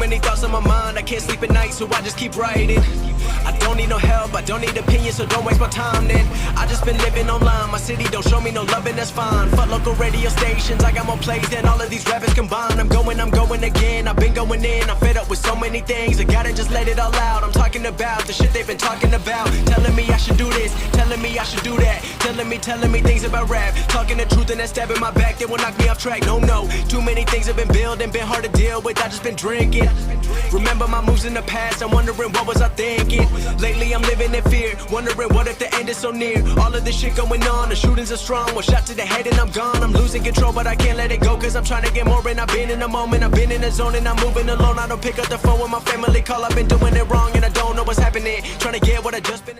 many thoughts on my mind, I can't sleep at night, so I just keep writing. I don't need no help, I don't need opinions, so don't waste my time then. I just been living online, my city don't show me no love and that's fine. Fuck local radio stations, I got more plays than all of these rappers combined. I'm going again, I've been going in, I'm fed up with so many things, I gotta just let it all out. I'm talking about the shit they've been talking about, telling me I should do this, telling me I should do that, telling me things about rap, talking the truth and that stab in my back, they will knock me off track. No, too many things have been building, been hard to deal with, I just been drinking. Remember my moves in the past, I'm wondering what was I thinking. Lately I'm living in fear, wondering what if the end is so near. All of this shit going on, the shootings are strong, one shot to the head and I'm gone. I'm losing control but I can't let it go, cause I'm trying to get more. And I've been in the moment, I've been in the zone, and I'm moving alone. I don't pick up the phone when my family call, I've been doing it wrong and I don't know what's happening, trying to get what I just been.